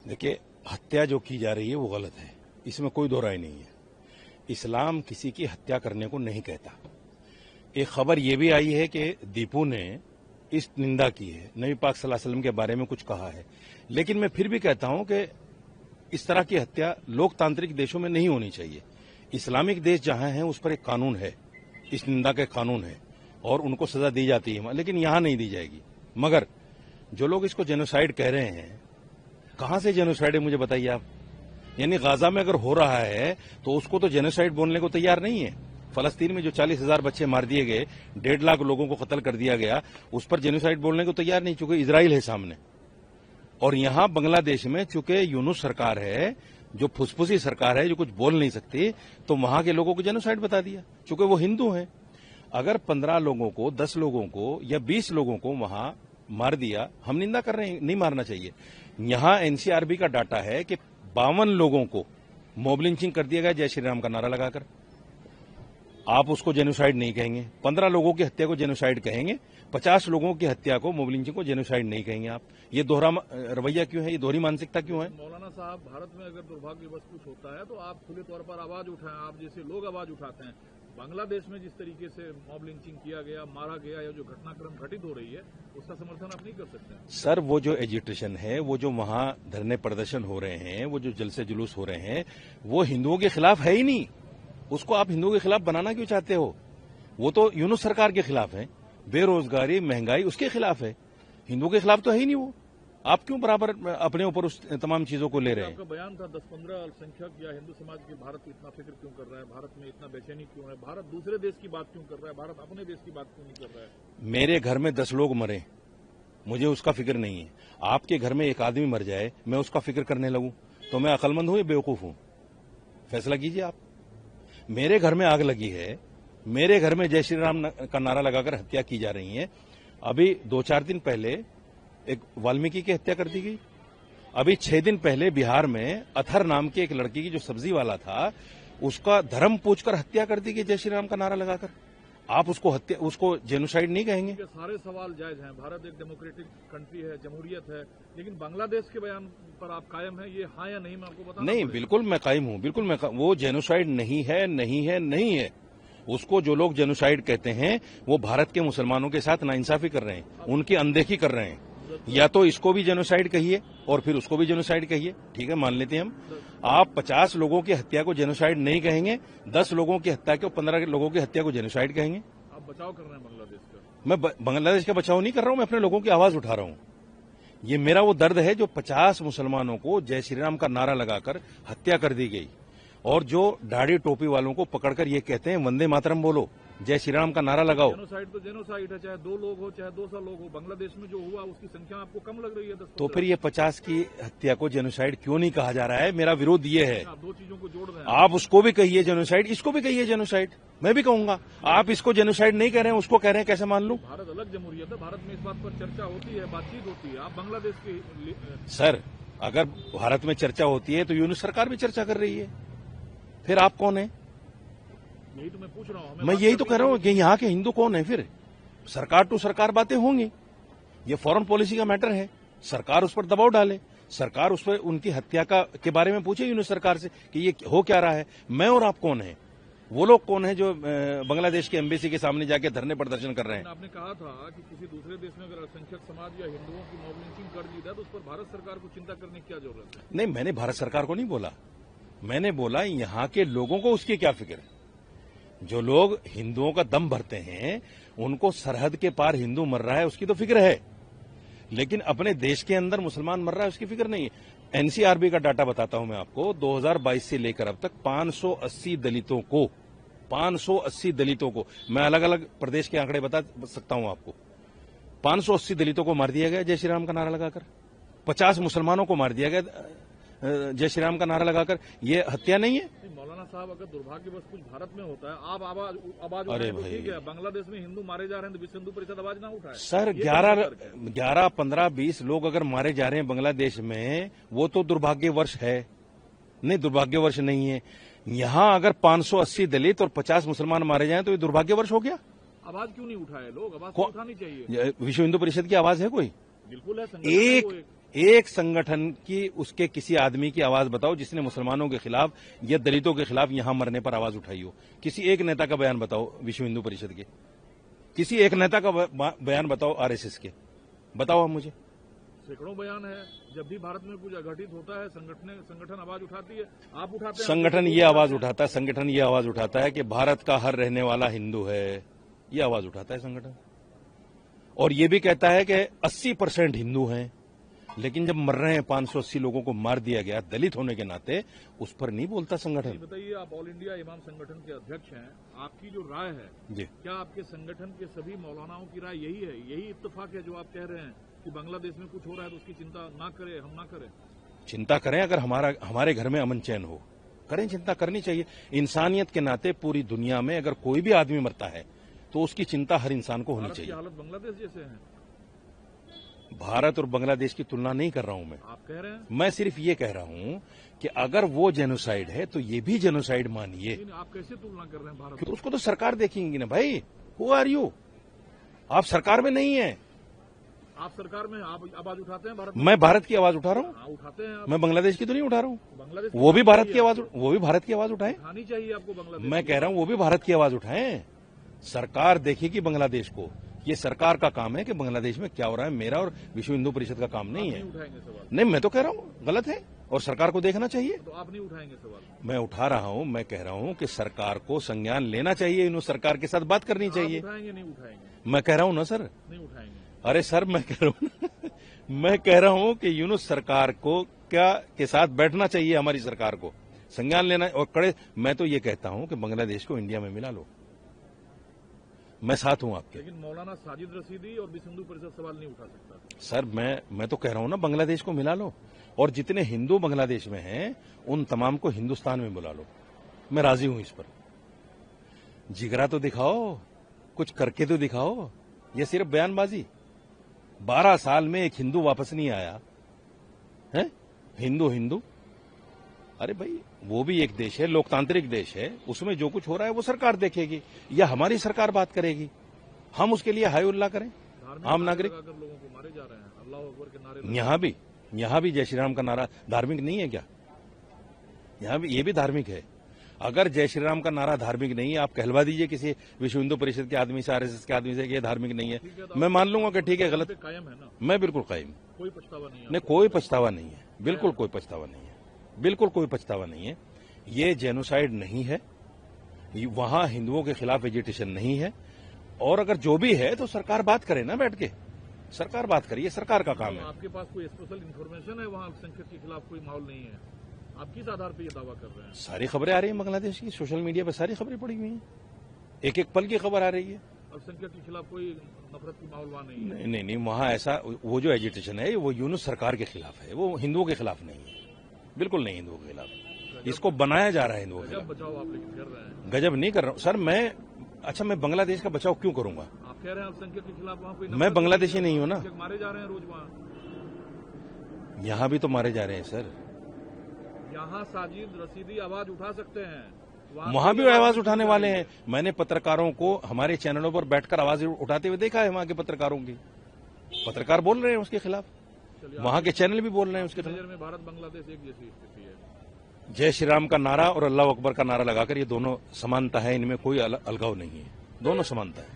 देखिए, हत्या जो की जा रही है वो गलत है, इसमें कोई दो राय नहीं है। इस्लाम किसी की हत्या करने को नहीं कहता। एक खबर ये भी आई है कि दीपू ने इस निंदा की है, नबी पाक सल्लल्लाहु अलैहि वसल्लम के बारे में कुछ कहा है, लेकिन मैं फिर भी कहता हूं कि इस तरह की हत्या लोकतांत्रिक देशों में नहीं होनी चाहिए। इस्लामिक देश जहां है उस पर एक कानून है, इस निंदा का कानून है और उनको सजा दी जाती है, लेकिन यहां नहीं दी जाएगी। मगर जो लोग इसको जेनोसाइड कह रहे हैं, कहां से जेनोसाइड है मुझे बताइए आप। यानी गाजा में अगर हो रहा है तो उसको तो जेनोसाइड बोलने को तैयार नहीं है। फलस्तीन में जो 40,000 बच्चे मार दिए गए, 1.5 लाख लोगों को कत्ल कर दिया गया, उस पर जेनोसाइड बोलने को तैयार नहीं, चूंकि इजराइल है सामने। और यहां बांग्लादेश में चूंकि यूनुस सरकार है, जो फुसफुसी सरकार है, जो कुछ बोल नहीं सकती, तो वहां के लोगों को जेनोसाइड बता दिया, चूंकि वो हिंदू हैं। अगर 15 लोगों को, 10 लोगों को या 20 लोगों को वहां मार दिया, हम निंदा कर रहे हैं, नहीं मारना चाहिए। यहां एनसीआरबी का डाटा है कि 52 लोगों को मॉब लिंचिंग कर दिया गया जय श्री राम का नारा लगाकर। आप उसको जेनोसाइड नहीं कहेंगे। 15 लोगों की हत्या को जेनोसाइड कहेंगे, 50 लोगों की हत्या को, मॉब लिंचिंग को जेनोसाइड नहीं कहेंगे आप। ये दोहरा रवैया क्यों है, ये दोहरी मानसिकता क्यों है? मौलाना साहब, भारत में अगर दुर्भाग्यवश कुछ होता है तो आप खुले तौर पर आवाज उठाएं, आप जैसे लोग आवाज उठाते हैं। बांग्लादेश में जिस तरीके से मॉब लिंचिंग किया गया, मारा गया, या जो घटनाक्रम घटित हो रही है, उसका समर्थन आप नहीं कर सकते। सर, वो जो एजिटेशन है, वो जो वहां धरने प्रदर्शन हो रहे हैं, वो जो जलसे जुलूस हो रहे हैं, वो हिंदुओं के खिलाफ है ही नहीं। उसको आप हिंदुओं के खिलाफ बनाना क्यों चाहते हो? वो तो यूनुस सरकार के खिलाफ है, बेरोजगारी, महंगाई उसके खिलाफ है, हिंदुओं के खिलाफ तो है ही नहीं वो। आप क्यों बराबर अपने ऊपर उस तमाम चीजों को ले रहे हैं? आपका बयान था 10-15 अल्पसंख्यक या हिंदू समाज की भारत इतना फिक्र क्यों कर रहा है, भारत में इतना बेचैनी क्यों है, भारत दूसरे देश की बात क्यों कर रहा है, भारत अपने देश की बात क्यों नहीं कर रहा है? मेरे घर में 10 लोग मरे, मुझे उसका फिक्र नहीं है। आपके घर में एक आदमी मर जाए, मैं उसका फिक्र करने लगूं तो मैं अकलमंद हूं या बेवकूफ हूं? फैसला कीजिए आप। मेरे घर में आग लगी है, मेरे घर में जय श्री राम का नारा लगाकर हत्या की जा रही है। अभी 2-4 दिन पहले एक वाल्मीकि की हत्या कर दी गई। अभी 6 दिन पहले बिहार में अथर नाम के एक लड़की की, जो सब्जी वाला था, उसका धर्म पूछकर हत्या कर दी गई जय श्री राम का नारा लगाकर। आप उसको जेनोसाइड नहीं कहेंगे? सारे सवाल जायज हैं। भारत एक डेमोक्रेटिक कंट्री है, जमहूरियत है, लेकिन बांग्लादेश के बयान पर आप कायम है, ये हाँ या नहीं मैं आपको बता नहीं, बिल्कुल मैं कायम हूं, बिल्कुल वो जेनोसाइड नहीं है, नहीं है, नहीं है। उसको जो लोग जेनोसाइड कहते हैं वो भारत के मुसलमानों के साथ नाइंसाफी कर रहे हैं, उनकी अनदेखी कर रहे हैं। या तो इसको भी जेनोसाइड कहिए और फिर उसको भी जेनोसाइड कहिए, ठीक है, मान लेते हैं हम। आप 50 लोगों की हत्या को जेनोसाइड नहीं कहेंगे, 10 लोगों की हत्या को, 15 लोगों की हत्या को जेनोसाइड कहेंगे। आप बचाव कर रहे हैं बांग्लादेश का? मैं बांग्लादेश का बचाव नहीं कर रहा हूं, मैं अपने लोगों की आवाज उठा रहा हूं। ये मेरा वो दर्द है जो 50 मुसलमानों को जय श्री राम का नारा लगाकर हत्या कर दी गई, और जो दाढ़ी टोपी वालों को पकड़कर ये कहते हैं वंदे मातरम बोलो, जय श्री राम का नारा लगाओ। जेनोसाइड तो जेनोसाइड है, चाहे 2 लोग हो चाहे 200 लोग हो। बांग्लादेश में जो हुआ उसकी संख्या आपको कम लग रही है? 10। तो फिर ये 50 की हत्या को जेनोसाइड क्यों नहीं कहा जा रहा है? मेरा विरोध ये है। आप 2 चीजों को जोड़ रहे हैं। आप उसको भी कहिए जेनोसाइड, इसको भी कहिए जेनोसाइड, मैं भी कहूंगा। आप इसको जेनोसाइड नहीं कह रहे हैं, उसको कह रहे हैं, कैसे मान लूं? भारत अलग जमहूरियत है, भारत में इस बात पर चर्चा होती है, बातचीत होती है। आप बांग्लादेश के सर, अगर भारत में चर्चा होती है तो यूनुस सरकार भी चर्चा कर रही है, फिर आप कौन है? यही तो मैं पूछ रहा हूं। मैं यही तो कह रहा हूं कि यहाँ के हिंदू कौन है? फिर सरकार टू सरकार बातें होंगी, ये फॉरेन पॉलिसी का मैटर है। सरकार उस पर दबाव डाले, सरकार उस पर उनकी हत्या के बारे में पूछे यूनुस सरकार से कि ये हो क्या रहा है। मैं और आप कौन है? वो लोग कौन है जो बांग्लादेश के एम्बेसी के सामने जाके धरने प्रदर्शन कर रहे हैं? आपने कहा था कि किसी दूसरे देश में अगर अल्पसंख्यक समाज या हिंदुओं की मॉब लिंचिंग कर दी जाए तो उस पर भारत सरकार को चिंता करने की क्या जरूरत है? नहीं, मैंने भारत सरकार को नहीं बोला, मैंने बोला यहाँ के लोगों को उसकी क्या फिक्र है। जो लोग हिंदुओं का दम भरते हैं, उनको सरहद के पार हिंदू मर रहा है उसकी तो फिक्र है, लेकिन अपने देश के अंदर मुसलमान मर रहा है उसकी फिक्र नहीं है। एनसीआरबी का डाटा बताता हूं मैं आपको, 2022 से लेकर अब तक 580 दलितों को मैं अलग अलग प्रदेश के आंकड़े बता सकता हूं आपको। 580 दलितों को मार दिया गया जय श्री राम का नारा लगाकर, 50 मुसलमानों को मार दिया गया जय श्री राम का नारा लगाकर। ये हत्या नहीं है? मौलाना साहब, अगर दुर्भाग्यवश कुछ भारत में होता है, आप आवाज अरे तो भाई, ठीक है। बांग्लादेश में हिंदू मारे जा रहे हैं तो विश्व हिंदू परिषद आवाज ना उठाए? सर, 11, 15, 20 लोग अगर मारे जा रहे हैं बांग्लादेश में, वो तो दुर्भाग्यवश है? नहीं, दुर्भाग्यवश नहीं है। यहां अगर 580 दलित और 50 मुसलमान मारे जाएं तो ये दुर्भाग्यवश हो गया? आवाज क्यों नहीं उठाए लोग? आवाज तो उठानी चाहिए। विश्व हिंदू परिषद की आवाज है कोई? बिल्कुल है। एक संगठन की उसके किसी आदमी की आवाज बताओ जिसने मुसलमानों के खिलाफ या दलितों के खिलाफ यहां मरने पर आवाज उठाई हो। किसी एक नेता का बयान बताओ विश्व हिंदू परिषद के, किसी एक नेता का बयान बताओ आरएसएस के, बताओ आप मुझे। सैकड़ों बयान है, जब भी भारत में कुछ अघटित होता है संगठन आवाज उठाती है, आप उठाते हैं। संगठन ये आवाज उठाता है, संगठन ये आवाज उठाता है कि भारत का हर रहने वाला हिंदू है, ये आवाज उठाता है संगठन। और ये भी कहता है कि 80% हिंदू हैं, लेकिन जब मर रहे हैं 580 लोगों को मार दिया गया दलित होने के नाते, उस पर नहीं बोलता संगठन। बताइए, आप ऑल इंडिया इमाम संगठन के अध्यक्ष हैं, आपकी जो राय है जी, क्या आपके संगठन के सभी मौलानाओं की राय यही है, यही इत्तेफाक है जो आप कह रहे हैं कि बांग्लादेश में कुछ हो रहा है तो उसकी चिंता ना करें, हम ना करें? चिंता करें, अगर हमारे घर में अमन चैन हो, करें, चिंता करनी चाहिए। इंसानियत के नाते पूरी दुनिया में अगर कोई भी आदमी मरता है तो उसकी चिंता हर इंसान को होनी चाहिए। हालत बांग्लादेश जैसे है। भारत और बांग्लादेश की तुलना नहीं कर रहा हूं मैं, आप कह रहे हैं। मैं सिर्फ ये कह रहा हूं कि अगर वो जेनोसाइड है तो ये भी जेनोसाइड मानिए। आप कैसे तुलना कर रहे हैं भारत? तो उसको तो सरकार देखेंगी ना भाई। Who are you? आप सरकार में नहीं है। आप सरकार में आप आवाज उठाते हैं भारत में? मैं भारत की आवाज उठा रहा हूं। उठाते हैं आप। मैं बांग्लादेश की तो नहीं उठा रहा हूं। बांग्लादेश वो भी भारत की आवाज उठाए। उठानी चाहिए आपको बांग्लादेश। मैं कह रहा हूं वो भी भारत की आवाज उठाएं। सरकार देखेगी बांग्लादेश को। ये सरकार का काम है कि बांग्लादेश में क्या हो रहा है, मेरा और विश्व हिंदू परिषद का काम नहीं है। उठाएंगे सवाल? नहीं, मैं तो कह रहा हूं गलत है और सरकार को देखना चाहिए। तो आप नहीं उठाएंगे सवाल? मैं उठा रहा हूं, मैं कह रहा हूं कि सरकार को संज्ञान लेना चाहिए, इन सरकार के साथ बात करनी चाहिए। उठाएंगे नहीं उठाएंगे? मैं कह रहा हूं ना सर। नहीं उठाएंगे? अरे सर, मैं कह रहा हूं मैं कह रहा हूं कि यूनुस सरकार को क्या के साथ बैठना चाहिए, हमारी सरकार को संज्ञान लेना और कड़े। मैं तो ये कहता हूं कि बांग्लादेश को इंडिया में मिला लो, मैं साथ हूं आपके। लेकिन मौलाना साजिद रशीदी और विश्व हिंदू परिषद सवाल नहीं उठा सकता। सर, मैं तो कह रहा हूं ना, बांग्लादेश को मिला लो और जितने हिंदू बांग्लादेश में हैं उन तमाम को हिंदुस्तान में बुला लो। मैं राजी हूं इस पर। जिगरा तो दिखाओ, कुछ करके तो दिखाओ। ये सिर्फ बयानबाजी। 12 साल में एक हिंदू वापस नहीं आया है। हिंदू अरे भाई, वो भी एक देश है, लोकतांत्रिक देश है, उसमें जो कुछ हो रहा है वो सरकार देखेगी या हमारी सरकार बात करेगी। हम उसके लिए हाय उल्लाह करें, आम नागरिक। लोगों को मारे जा रहे हैं, अल्लाह अकबर के नारे। यहां भी जय श्री राम का नारा धार्मिक नहीं है क्या? यहां भी ये भी धार्मिक है। अगर जय श्री राम का नारा धार्मिक नहीं है, आप कहलवा दीजिए किसी विश्व हिंदू परिषद के आदमी से, आरएसएस के आदमी से कि ये धार्मिक नहीं है, मैं मान लूंगा कि ठीक है, गलत। कायम है ना? मैं बिल्कुल कायम। कोई पछतावा नहीं है? नहीं, कोई पछतावा नहीं है, बिल्कुल कोई पछतावा नहीं है, बिल्कुल कोई पछतावा नहीं है। ये जेनोसाइड नहीं है, वहां हिंदुओं के खिलाफ एजिटेशन नहीं है। और अगर जो भी है तो सरकार बात करे ना, बैठ के सरकार बात करिए, सरकार का काम है। आपके पास कोई स्पेशल इन्फॉर्मेशन है वहां अल्पसंख्यक के खिलाफ कोई माहौल नहीं है? आप किस आधार पर यह दावा कर रहे हैं? सारी खबरें आ रही हैं बांग्लादेश की, सोशल मीडिया पर सारी खबरें पड़ी हुई हैं, एक एक पल की खबर आ रही है। अल्पसंख्यक के खिलाफ कोई नफरत की माहौल वहां नहीं है? नहीं, वहां ऐसा, वो जो एजिटेशन है वो यूनुस सरकार के खिलाफ है, वो हिंदुओं के खिलाफ नहीं है, बिल्कुल नहीं हिंदुओं के खिलाफ। इसको बनाया जा रहा है हिंदुओं के खिलाफ। बचाओ आप लेकिन कर रहे हैं। गजब नहीं कर रहा हूं सर मैं। अच्छा, मैं बांग्लादेश का बचाव क्यों करूंगा? आप कह रहे हैं अल्पसंख्यक के खिलाफ वहां कोई मैं बांग्लादेशी नहीं हूं ना। मारे जा रहे हैं रोज वहां। यहां भी तो मारे जा रहे हैं सर। यहाँ साजिद रशीदी आवाज उठा सकते हैं, वहां भी आवाज उठाने वाले हैं। मैंने पत्रकारों को हमारे चैनलों पर बैठकर आवाज उठाते हुए देखा है। वहां के पत्रकारों की, पत्रकार बोल रहे हैं उसके खिलाफ, वहां के चैनल भी बोल रहे हैं उसके खिलाफ। में भारत बांग्लादेश एक जैसी स्थिति है। जय श्री राम का नारा और अल्लाह अकबर का नारा लगाकर ये दोनों समानता है, इनमें कोई अलगाव नहीं है, दोनों समानता है।